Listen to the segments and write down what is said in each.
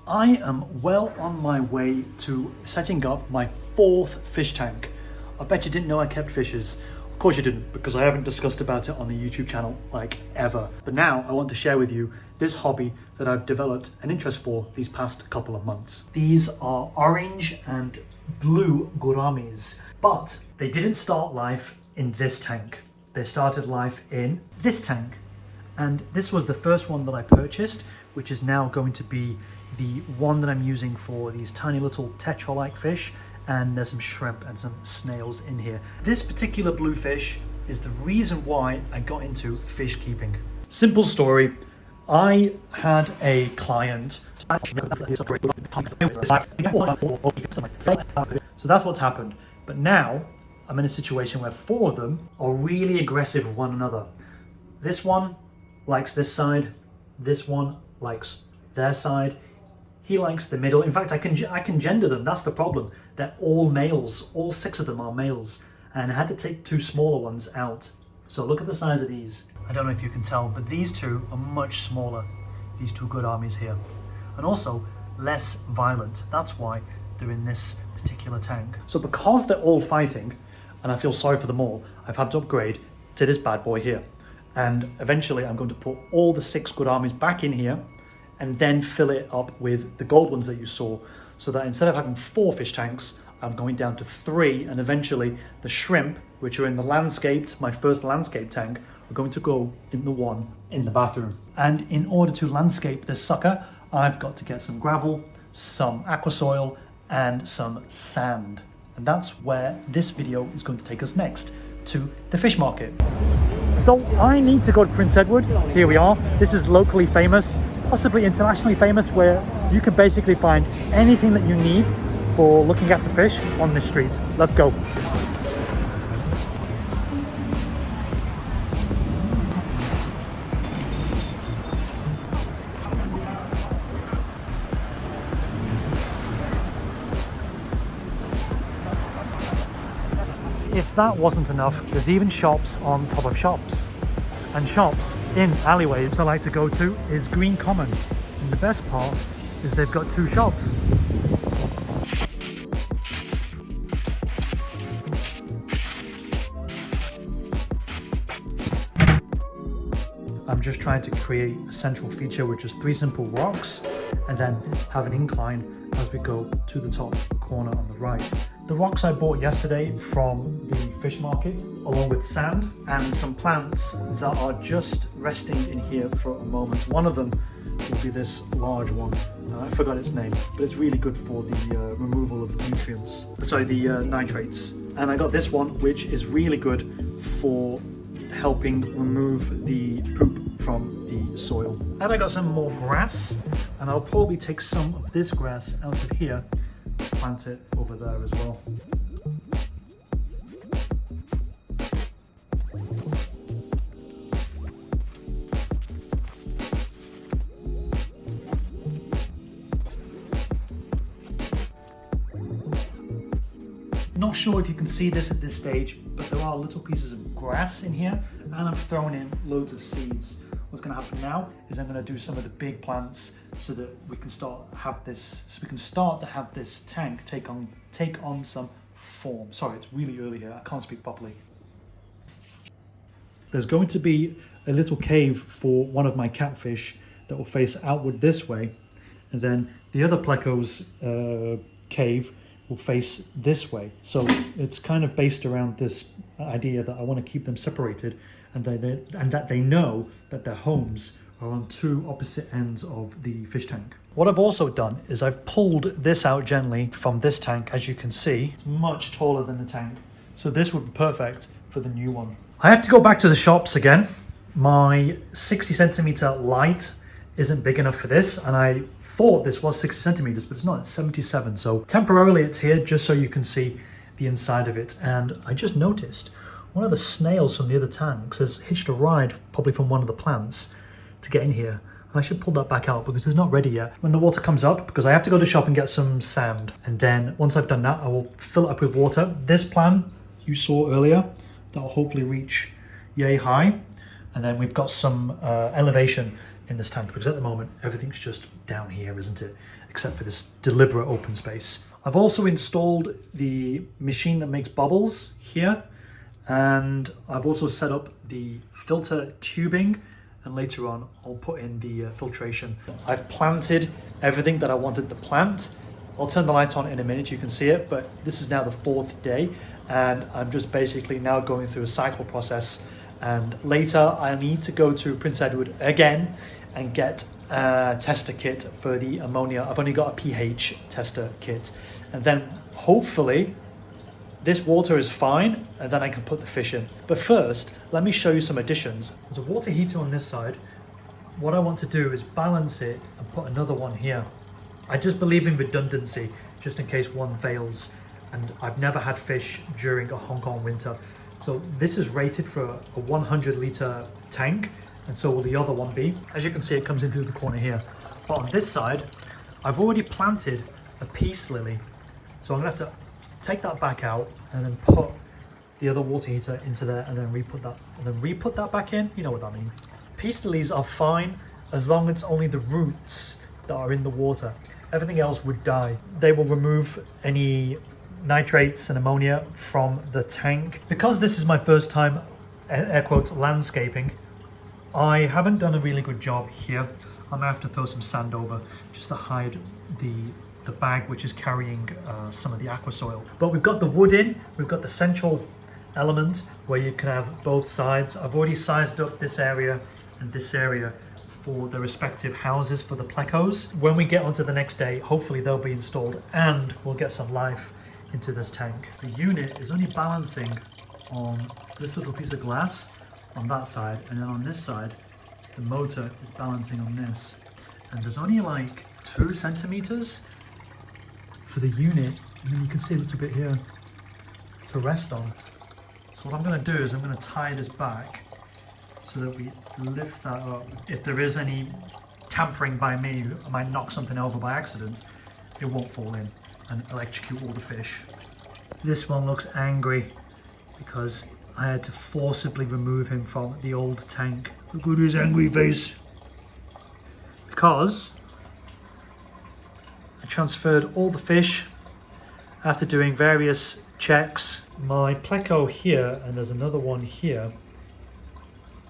I am well on my way to setting up my 4th fish tank. I bet you didn't know I kept fishes. Of course you didn't, because I haven't discussed about it on the YouTube channel like ever. But now I want to share with you this hobby that I've developed an interest for these past couple of months. These are orange and blue gouramis, but they didn't start life in this tank. They started life in this tank. And this was the first one that I purchased, which is now going to be the one that I'm using for these tiny little tetra-like fish, and there's some shrimp and some snails in here. This particular blue fish is the reason why I got into fish keeping. Simple story, I had a client. So that's what's happened. But now I'm in a situation where 4 of them are really aggressive with one another. This one likes this side, this one likes their side, he likes the middle. In fact, I can gender them. That's the problem. They're all males. All 6 of them are males. And I had to take 2 smaller ones out. So look at the size of these. I don't know if you can tell, but these 2 are much smaller. These 2 gouramis here. And also less violent. That's why they're in this particular tank. So because they're all fighting, and I feel sorry for them all, I've had to upgrade to this bad boy here. And eventually I'm going to put all the 6 gouramis back in here and then fill it up with the gold ones that you saw, so that instead of having 4 fish tanks, I'm going down to 3, and eventually the shrimp, which are in the landscaped, my first landscape tank, are going to go in the one in the bathroom. And in order to landscape this sucker, I've got to get some gravel, some aqua soil, and some sand. And that's where this video is going to take us next, to the fish market. So I need to go to Prince Edward. Here we are. This is locally famous, possibly internationally famous, where you can basically find anything that you need for looking after fish on this street. Let's go. If that wasn't enough, there's even shops on top of shops. And shops in alleyways I like to go to is Green Common. And the best part is they've got 2 shops. I'm just trying to create a central feature, which is 3 simple rocks, and then have an incline as we go to the top corner on the right. The rocks I bought yesterday from the fish market, along with sand and some plants that are just resting in here for a moment. One of them will be this large one. I forgot its name, but it's really good for the removal of nutrients. Sorry, the nitrates. And I got this one, which is really good for helping remove the poop from the soil. And I got some more grass, and I'll probably take some of this grass out of here, plant it over there as well. Not sure if you can see this at this stage, but there are little pieces of grass in here, and I'm throwing in loads of seeds. What's going to happen now is I'm going to do some of the big plants so that we can start to have this tank take on some form. Sorry, it's really early here. I can't speak properly. There's going to be a little cave for one of my catfish that will face outward this way, and then the other pleco's cave will face this way. So it's kind of based around this idea that I want to keep them separated, and that they know that their homes are on 2 opposite ends of the fish tank. What I've also done is I've pulled this out gently from this tank. As you can see, it's much taller than the tank. So this would be perfect for the new one. I have to go back to the shops again. My 60 centimeter light isn't big enough for this, and I thought this was 60 centimeters, but it's not, it's 77. So temporarily it's here just so you can see the inside of it. And I just noticed one of the snails from the other tanks has hitched a ride, probably from one of the plants, to get in here. I should pull that back out because it's not ready yet. When the water comes up, because I have to go to the shop and get some sand, and then once I've done that, I will fill it up with water. This plant you saw earlier, that will hopefully reach yay high. And then we've got some elevation in this tank, because at the moment everything's just down here, isn't it? Except for this deliberate open space. I've also installed the machine that makes bubbles here, and I've also set up the filter tubing, and later on I'll put in the filtration. I've planted everything that I wanted to plant. I'll turn the light on in a minute, you can see it, but this is now the 4th day, and I'm just basically now going through a cycle process, and later I need to go to Prince Edward again and get a tester kit for the ammonia. I've only got a pH tester kit, and then hopefully this water is fine, and then I can put the fish in. But first, let me show you some additions. There's a water heater on this side. What I want to do is balance it and put another one here. I just believe in redundancy, just in case one fails, and I've never had fish during a Hong Kong winter. So this is rated for a 100-litre tank, and so will the other one be. As you can see, it comes in through the corner here. But on this side, I've already planted a peace lily. So I'm gonna have to take that back out and then put the other water heater into there, and then re-put that back in. You know what I mean. Peace lilies are fine as long as it's only the roots that are in the water. Everything else would die. They will remove any nitrates and ammonia from the tank. Because this is my first time, air quotes, landscaping, I haven't done a really good job here. I'm gonna have to throw some sand over just to hide the bag which is carrying some of the aqua soil. But we've got the wood in, we've got the central element where you can have both sides. I've already sized up this area and this area for the respective houses for the plecos. When we get onto the next day, hopefully they'll be installed and we'll get some life into this tank. The unit is only balancing on this little piece of glass on that side, and then on this side the motor is balancing on this, and there's only like 2 centimeters for the unit, and then you can see a little bit here to rest on. So what I'm going to do is I'm going to tie this back so that we lift that up. If there is any tampering by me, I might knock something over by accident, it won't fall in and electrocute all the fish. This one looks angry because I had to forcibly remove him from the old tank. Look at his angry face. Because I transferred all the fish after doing various checks. My pleco here, and there's another one here,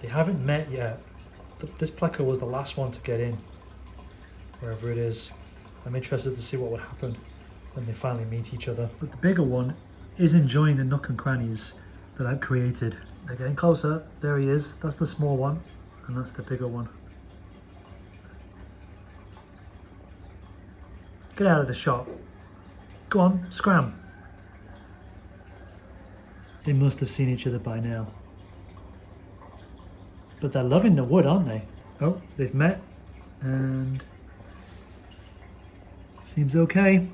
they haven't met yet. This pleco was the last one to get in, wherever it is. I'm interested to see what would happen when they finally meet each other. But the bigger one is enjoying the nook and crannies that I've created. They're getting closer. There he is. That's the small one, and that's the bigger one. Get out of the shot. Go on, scram. They must have seen each other by now. But they're loving the wood, aren't they? Oh, they've met, and seems okay.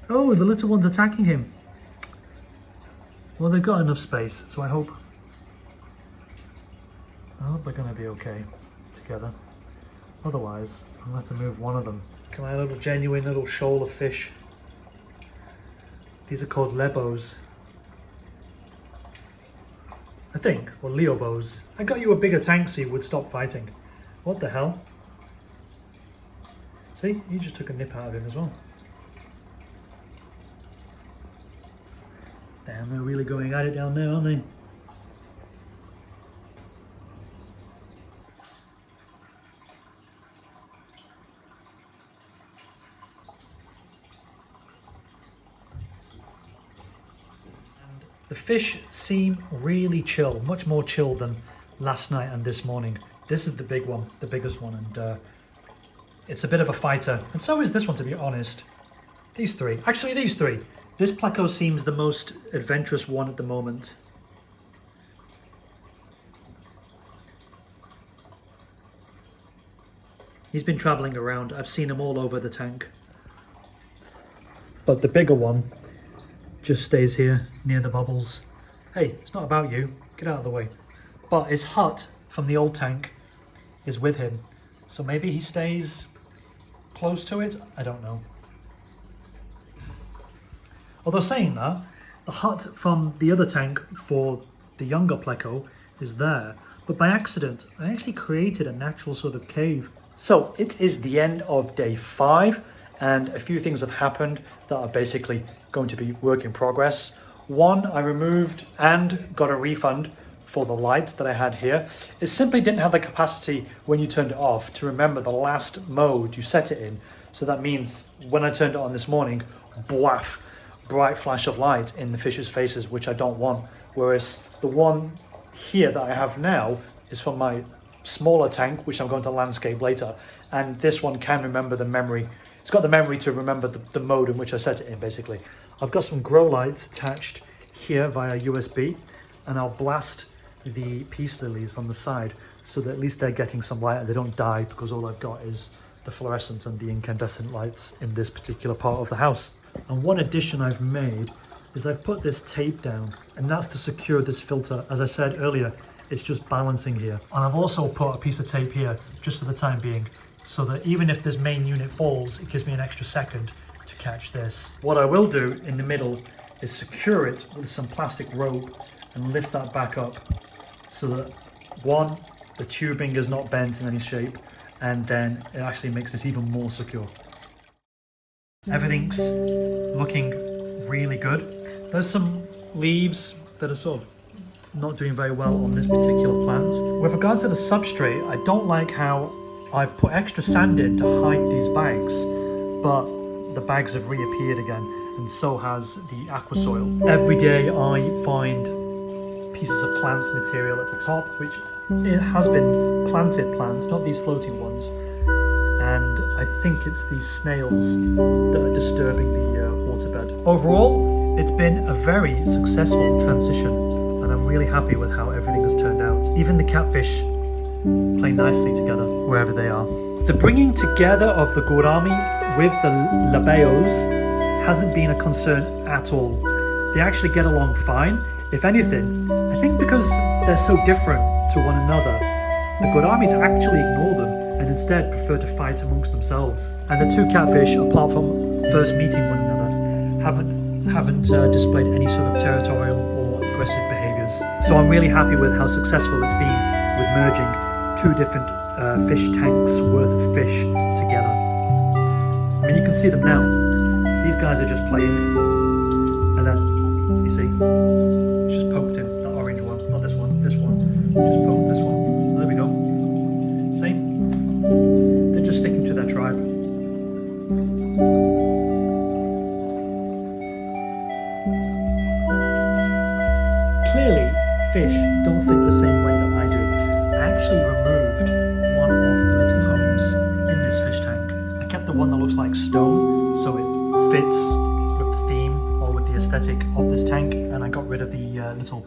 Oh, the little one's attacking him. Well, they've got enough space, so I hope they're going to be okay together. Otherwise, I'm going to have to move one of them. Come on, a little genuine little shoal of fish. These are called lebos, I think, or leobos. I got you a bigger tank so you would stop fighting. What the hell? See, you just took a nip out of him as well. Damn, they're really going at it down there, aren't they? The fish seem really chill, much more chill than last night and this morning. This is the big one, the biggest one, and it's a bit of a fighter. And so is this one, to be honest. These three. Actually, these three. This pleco seems the most adventurous one at the moment. He's been traveling around. I've seen him all over the tank. But the bigger one just stays here near the bubbles. Hey, it's not about you. Get out of the way. But his hut from the old tank is with him. So maybe he stays close to it? I don't know. Although saying that, the hut from the other tank for the younger pleco is there, but by accident I actually created a natural sort of cave. So it is the end of day 5 and a few things have happened that are basically going to be work in progress. One, I removed and got a refund for the lights that I had here. It simply didn't have the capacity when you turned it off to remember the last mode you set it in. So that means when I turned it on this morning, bwaff, bright flash of light in the fish's faces, which I don't want. Whereas the one here that I have now is from my smaller tank, which I'm going to landscape later. And this one can remember the memory. It's got the memory to remember the mode in which I set it in, basically. I've got some grow lights attached here via USB, and I'll blast the peace lilies on the side so that at least they're getting some light and they don't die, because all I've got is the fluorescent and the incandescent lights in this particular part of the house. And one addition I've made is I've put this tape down, and that's to secure this filter. As I said earlier, it's just balancing here. And I've also put a piece of tape here just for the time being, so that even if this main unit falls, it gives me an extra second to catch this. What I will do in the middle is secure it with some plastic rope and lift that back up so that one, the tubing is not bent in any shape, and then it actually makes this even more secure. Everything's looking really good. There's some leaves that are sort of not doing very well on this particular plant. With regards to the substrate, I don't like how I've put extra sand in to hide these bags, but the bags have reappeared again, and so has the aqua soil. Every day I find pieces of plant material at the top, which it has been planted plants, not these floating ones, and I think it's these snails that are disturbing the waterbed. Overall, it's been a very successful transition, and I'm really happy with how everything has turned out. Even the catfish play nicely together wherever they are. The bringing together of the gourami with the labeos hasn't been a concern at all. They actually get along fine. If anything, I think because they're so different to one another, the gouramis actually ignore them and instead prefer to fight amongst themselves. And the two catfish, apart from first meeting one another, haven't displayed any sort of territorial or aggressive behaviours. So I'm really happy with how successful it's been with merging two different fish tanks worth of fish together. I mean, you can see them now. These guys are just playing, and then you see, it's just poked him, that orange one, not this one, just poked this one. There we go. See? They're just sticking to their tribe. Clearly, fish don't think the same way that I do. I actually removed one of the little homes in this fish tank. I kept the one that looks like stone, so it fits with the theme or with the aesthetic of this tank, and I got rid of the little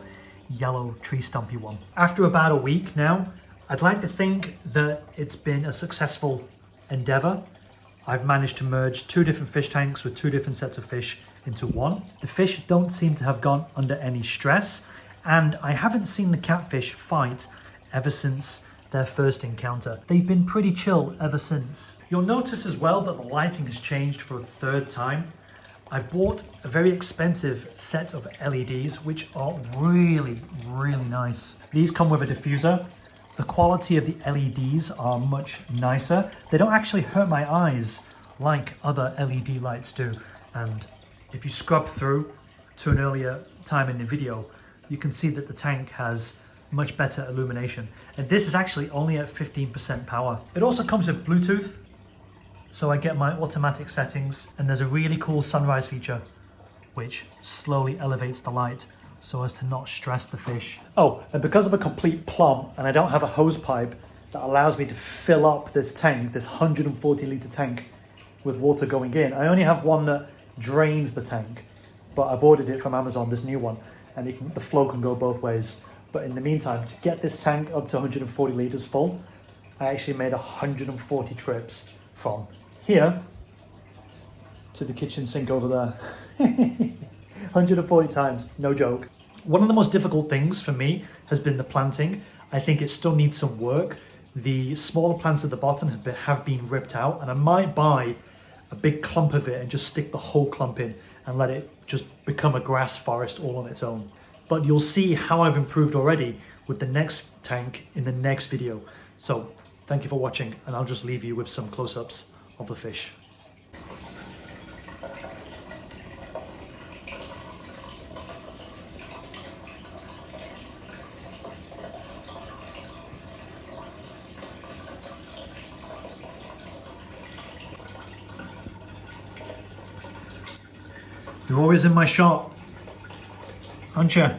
yellow tree stumpy one. After about a week now, I'd like to think that it's been a successful endeavor. I've managed to merge two different fish tanks with two different sets of fish into one. The fish don't seem to have gone under any stress, and I haven't seen the catfish fight ever since their first encounter. They've been pretty chill ever since. You'll notice as well that the lighting has changed for a third time. I bought a very expensive set of LEDs, which are really, really nice. These come with a diffuser. The quality of the LEDs are much nicer. They don't actually hurt my eyes like other LED lights do. And if you scrub through to an earlier time in the video, you can see that the tank has much better illumination. And this is actually only at 15% power. It also comes with Bluetooth, so I get my automatic settings, and there's a really cool sunrise feature which slowly elevates the light so as to not stress the fish. Oh, and because of a complete plum and I don't have a hose pipe that allows me to fill up this tank, this 140 litre tank with water going in, I only have one that drains the tank, but I've ordered it from Amazon, this new one, and the flow can go both ways. But in the meantime, to get this tank up to 140 litres full, I actually made 140 trips from here to the kitchen sink over there. 140 times, no joke. One of the most difficult things for me has been the planting. I think it still needs some work. The smaller plants at the bottom have been ripped out, and I might buy a big clump of it and just stick the whole clump in and let it just become a grass forest all on its own. But you'll see how I've improved already with the next tank in the next video. So thank you for watching, and I'll just leave you with some close-ups of the fish. You're always in my shot, aren't you?